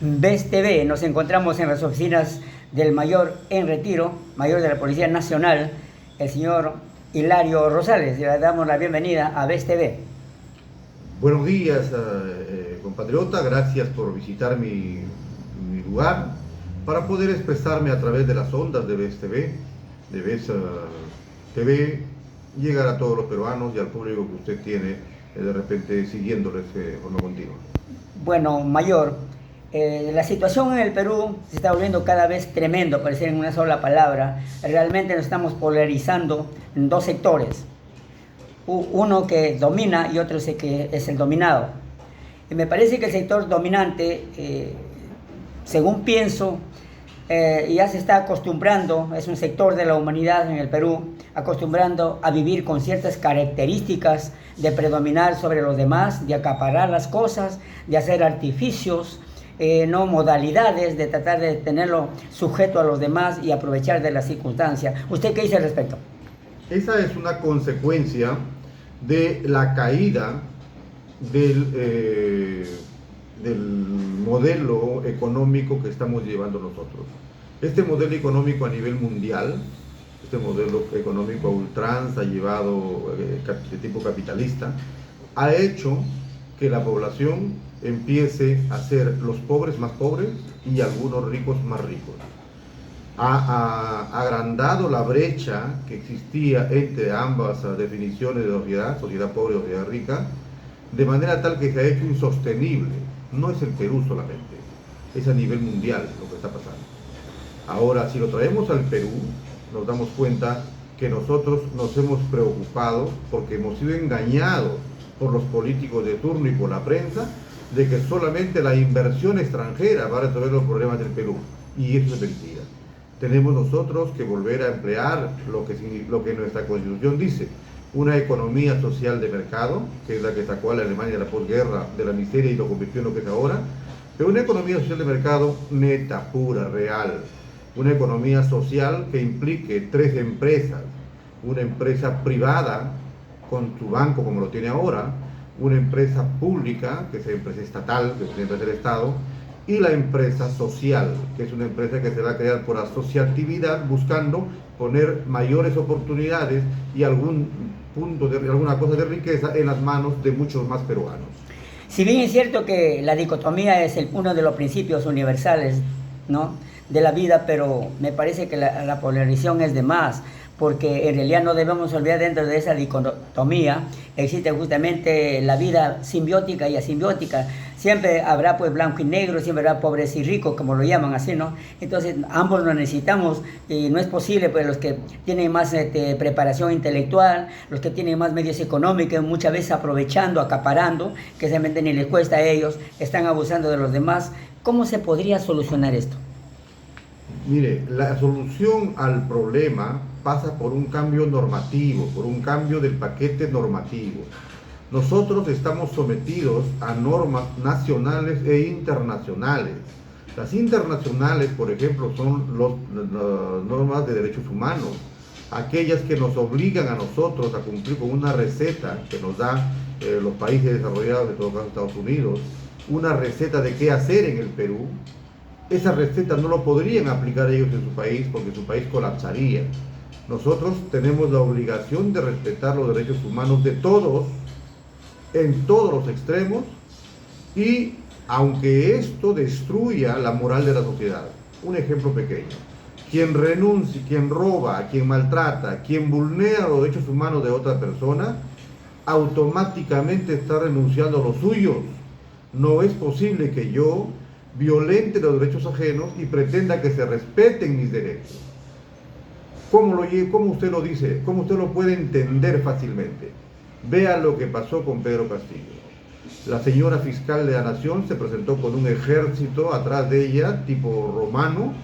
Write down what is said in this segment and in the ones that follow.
BES TV. Nos encontramos en las oficinas del mayor en retiro, mayor de la Policía Nacional, el señor Hilario Rosales. Le damos la bienvenida a BES TV. Buenos días, compatriota. Gracias por visitar mi lugar para poder expresarme a través de las ondas de BES TV, de BES TV, llegar a todos los peruanos y al público que usted tiene de repente siguiéndoles de forma continua. Bueno, mayor, la situación en el Perú se está volviendo cada vez tremendo, para decir en una sola palabra. Realmente nos estamos polarizando en dos sectores. Uno que domina y otro que es el dominado. Y me parece que el sector dominante, según pienso, ya se está acostumbrando, es un sector de la humanidad en el Perú, acostumbrando a vivir con ciertas características de predominar sobre los demás, de acaparar las cosas, de hacer artificios, no modalidades, de tratar de tenerlo sujeto a los demás y aprovechar de las circunstancias. ¿Usted qué dice al respecto? Esa es una consecuencia de la caída del modelo económico que estamos llevando nosotros. Este modelo económico a nivel mundial, este modelo económico a ultranza llevado de tipo capitalista, ha hecho que la población empiece a ser los pobres más pobres y algunos ricos más ricos. Ha agrandado la brecha que existía entre ambas definiciones de sociedad pobre y sociedad rica, de manera tal que se ha hecho insostenible. No es el Perú solamente, es a nivel mundial lo que está pasando. Ahora, si lo traemos al Perú, nos damos cuenta que nosotros nos hemos preocupado porque hemos sido engañados por los políticos de turno y por la prensa de que solamente la inversión extranjera va a resolver los problemas del Perú, y eso es mentira. Tenemos nosotros que volver a emplear lo que nuestra Constitución dice, una economía social de mercado, que es la que sacó a la Alemania de la posguerra de la miseria y lo convirtió en lo que es ahora, pero una economía social de mercado neta, pura, real, una economía social que implique tres empresas, una empresa privada con su banco como lo tiene ahora, una empresa pública, que es la empresa estatal, que es la empresa del Estado, y la empresa social, que es una empresa que se va a crear por asociatividad, buscando poner mayores oportunidades y alguna cosa de riqueza en las manos de muchos más peruanos. Si bien es cierto que la dicotomía es uno de los principios universales, ¿no?, de la vida, pero me parece que la polarización es de más, porque en realidad no debemos olvidar, dentro de esa dicotomía existe justamente la vida simbiótica y asimbiótica. Siempre habrá pues blanco y negro, siempre habrá pobres y ricos, como lo llaman así, ¿no? Entonces ambos lo necesitamos, y no es posible pues los que tienen más preparación intelectual, los que tienen más medios económicos, muchas veces aprovechando, acaparando, que realmente ni les cuesta a ellos, están abusando de los demás. ¿Cómo se podría solucionar esto? Mire, la solución al problema pasa por un cambio normativo, por un cambio del paquete normativo. Nosotros estamos sometidos a normas nacionales e internacionales. Las internacionales, por ejemplo, son las normas de derechos humanos, aquellas que nos obligan a nosotros a cumplir con una receta que nos dan los países desarrollados, de todo caso Estados Unidos, una receta de qué hacer en el Perú. Esa receta no lo podrían aplicar ellos en su país porque su país colapsaría. Nosotros tenemos la obligación de respetar los derechos humanos de todos, en todos los extremos, y aunque esto destruya la moral de la sociedad. Un ejemplo pequeño: quien renuncia, quien roba, quien maltrata, quien vulnera los derechos humanos de otra persona, automáticamente está renunciando a los suyos. No es posible que yo violente los derechos ajenos y pretenda que se respeten mis derechos. ¿Cómo usted lo dice? ¿Cómo usted lo puede entender fácilmente? Vea lo que pasó con Pedro Castillo. La señora fiscal de la Nación se presentó con un ejército atrás de ella, tipo romano,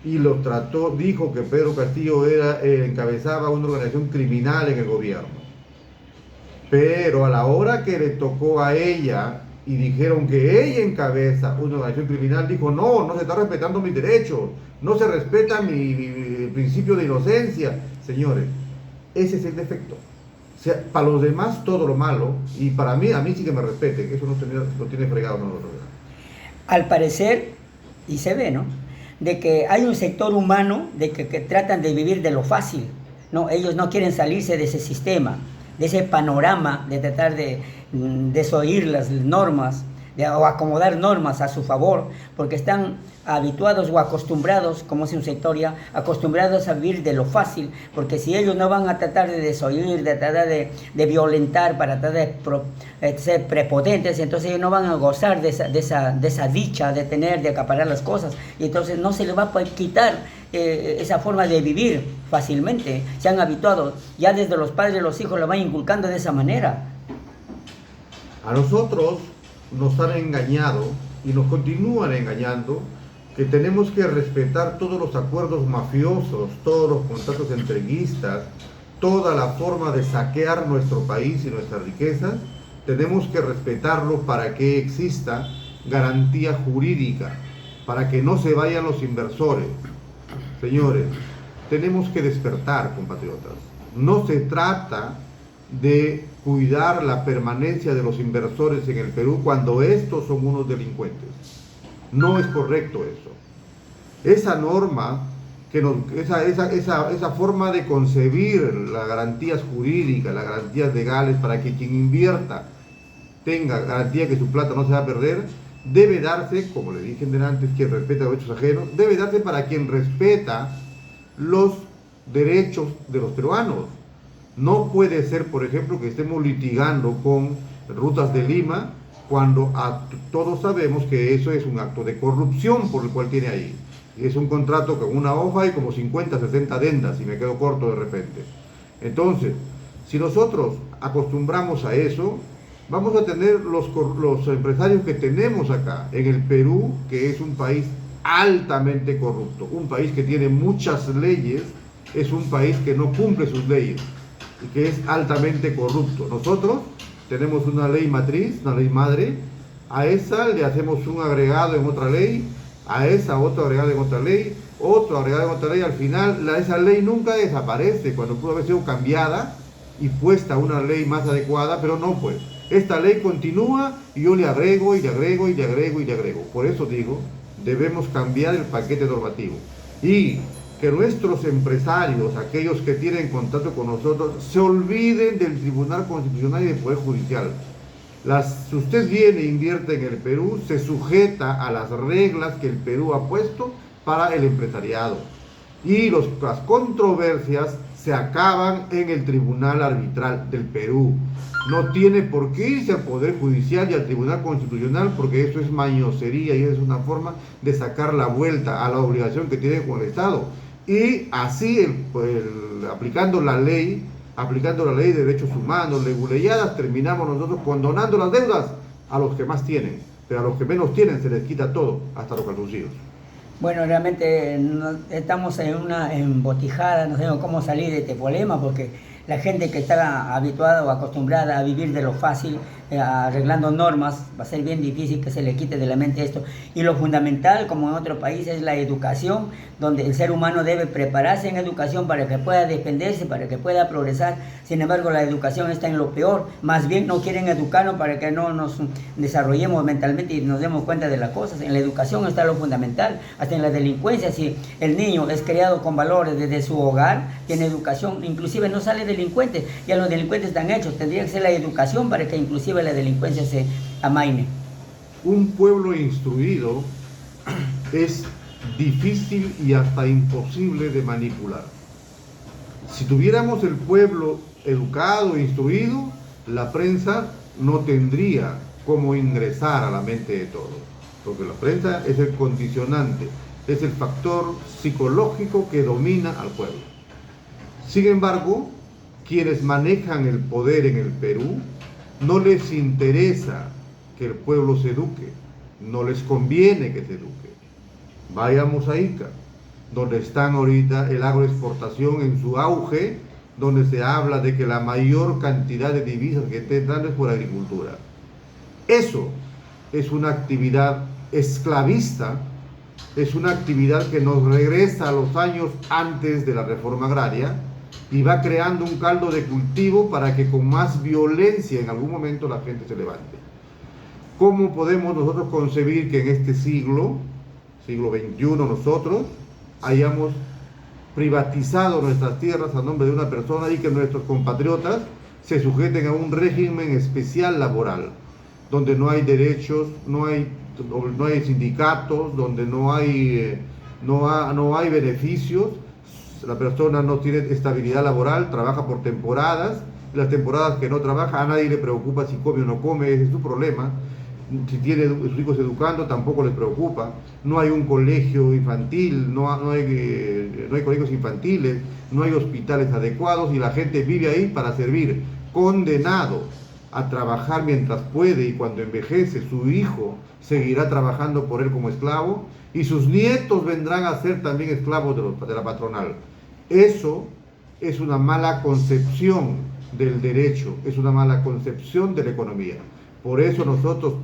y lo trató, dijo que Pedro Castillo encabezaba una organización criminal en el gobierno. Pero a la hora que le tocó a ella y dijeron que ella encabeza una organización criminal, dijo: no se está respetando mis derechos, no se respeta mi principio de inocencia. Señores, ese es el defecto. O sea, para los demás todo lo malo, y para mí, a mí sí que me respeten, eso no tiene fregado nosotros. Al parecer, y se ve, ¿no? De que hay un sector humano de que tratan de vivir de lo fácil, ¿no? Ellos no quieren salirse de ese sistema, de ese panorama, de tratar de desoír las normas, o acomodar normas a su favor, porque están habituados o acostumbrados, como es un sector ya, acostumbrados a vivir de lo fácil, porque si ellos no van a tratar de desoír, de tratar de violentar, para tratar de ser prepotentes, entonces ellos no van a gozar de esa dicha de tener, de acaparar las cosas, y entonces no se les va a poder quitar esa forma de vivir fácilmente. Se han habituado, ya desde los padres los hijos lo van inculcando de esa manera. A nosotros nos han engañado y nos continúan engañando que tenemos que respetar todos los acuerdos mafiosos, todos los contratos entreguistas, toda la forma de saquear nuestro país y nuestras riquezas. Tenemos que respetarlo para que exista garantía jurídica, para que no se vayan los inversores. Señores, tenemos que despertar, compatriotas. No se trata de cuidar la permanencia de los inversores en el Perú cuando estos son unos delincuentes. No es correcto eso. Esa norma, esa forma de concebir las garantías jurídicas, las garantías legales para que quien invierta tenga garantía que su plata no se va a perder, debe darse, como le dije antes, quien respeta los derechos ajenos, debe darse para quien respeta los derechos de los peruanos. No puede ser, por ejemplo, que estemos litigando con Rutas de Lima cuando todos sabemos que eso es un acto de corrupción por el cual tiene ahí. Es un contrato con una hoja y como 50, 60 adendas y me quedo corto de repente. Entonces, si nosotros acostumbramos a eso, vamos a tener los empresarios que tenemos acá en el Perú, que es un país altamente corrupto, un país que tiene muchas leyes, es un país que no cumple sus leyes y que es altamente corrupto. Nosotros tenemos una ley matriz, una ley madre, a esa le hacemos un agregado en otra ley, a esa otro agregado en otra ley, otro agregado en otra ley, al final esa ley nunca desaparece cuando pudo haber sido cambiada y puesta una ley más adecuada, pero no, pues esta ley continúa y yo le agrego y le agrego y le agrego y le agrego. Por eso digo, debemos cambiar el paquete normativo y que nuestros empresarios, aquellos que tienen contacto con nosotros, se olviden del Tribunal Constitucional y del Poder Judicial. Si usted viene e invierte en el Perú, se sujeta a las reglas que el Perú ha puesto para el empresariado. Y las controversias se acaban en el Tribunal Arbitral del Perú. No tiene por qué irse al Poder Judicial y al Tribunal Constitucional, porque eso es mañosería y es una forma de sacar la vuelta a la obligación que tiene con el Estado. Y así, aplicando la ley de derechos humanos, leguleyadas, terminamos nosotros condonando las deudas a los que más tienen, pero a los que menos tienen se les quita todo, hasta los calzoncillos. Bueno, realmente estamos en una embotijada, no sabemos cómo salir de este problema, porque la gente que está habituada o acostumbrada a vivir de lo fácil, arreglando normas, va a ser bien difícil que se le quite de la mente esto. Y lo fundamental, como en otros países, es la educación, donde el ser humano debe prepararse en educación para que pueda defenderse, para que pueda progresar. Sin embargo, la educación está en lo peor. Más bien no quieren educarnos para que no nos desarrollemos mentalmente y nos demos cuenta de las cosas. En la educación está lo fundamental. Hasta en la delincuencia, si el niño es criado con valores desde su hogar, tiene educación, inclusive no sale delincuente. Ya los delincuentes están hechos. Tendría que ser la educación para que inclusive la delincuencia se amaine. Un pueblo instruido es difícil y hasta imposible de manipular. Si tuviéramos el pueblo educado e instruido, la prensa no tendría cómo ingresar a la mente de todos, porque la prensa es el condicionante, es el factor psicológico que domina al pueblo. Sin embargo, quienes manejan el poder en el Perú no les interesa que el pueblo se eduque, no les conviene que se eduque. Vayamos a Ica, donde están ahorita el agroexportación en su auge, donde se habla de que la mayor cantidad de divisas que está entrando es por agricultura. Eso es una actividad esclavista, es una actividad que nos regresa a los años antes de la reforma agraria y va creando un caldo de cultivo para que con más violencia en algún momento la gente se levante. ¿Cómo podemos nosotros concebir que en este siglo, siglo XXI, nosotros hayamos privatizado nuestras tierras a nombre de una persona y que nuestros compatriotas se sujeten a un régimen especial laboral, donde no hay derechos, no hay sindicatos, donde no hay beneficios, la persona no tiene estabilidad laboral, trabaja por temporadas, las temporadas que no trabaja a nadie le preocupa si come o no come, ese es su problema. Si tiene sus hijos educando, tampoco les preocupa. No hay un colegio infantil, no hay colegios infantiles, no hay hospitales adecuados y la gente vive ahí para servir, condenado a trabajar mientras puede, y cuando envejece su hijo seguirá trabajando por él como esclavo y sus nietos vendrán a ser también esclavos de la patronal. Eso es una mala concepción del derecho, es una mala concepción de la economía. Por eso nosotros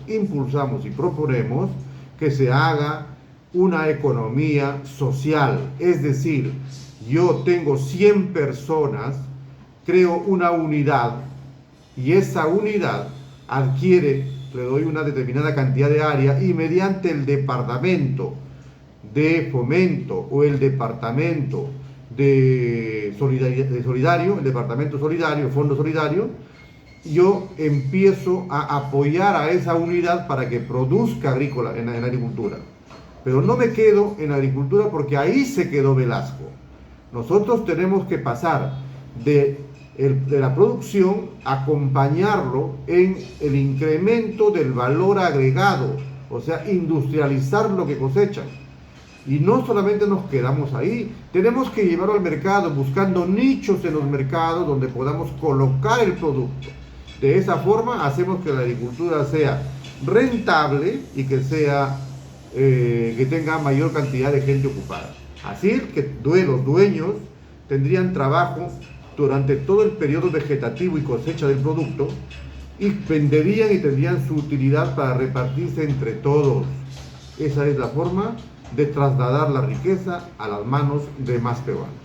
impulsamos y proponemos que se haga una economía social. Es decir, yo tengo 100 personas, creo una unidad y esa unidad le doy una determinada cantidad de área y mediante el departamento de fomento o el departamento de solidario, el departamento solidario, fondo solidario, yo empiezo a apoyar a esa unidad para que produzca en la agricultura. Pero no me quedo en la agricultura porque ahí se quedó Velasco. Nosotros tenemos que pasar de la producción, acompañarlo en el incremento del valor agregado, o sea, industrializar lo que cosechan. Y no solamente nos quedamos ahí, tenemos que llevarlo al mercado, buscando nichos en los mercados donde podamos colocar el producto. De esa forma hacemos que la agricultura sea rentable y que tenga mayor cantidad de gente ocupada. Así que los dueños tendrían trabajo durante todo el periodo vegetativo y cosecha del producto y venderían y tendrían su utilidad para repartirse entre todos. Esa es la forma de trasladar la riqueza a las manos de más peruanos.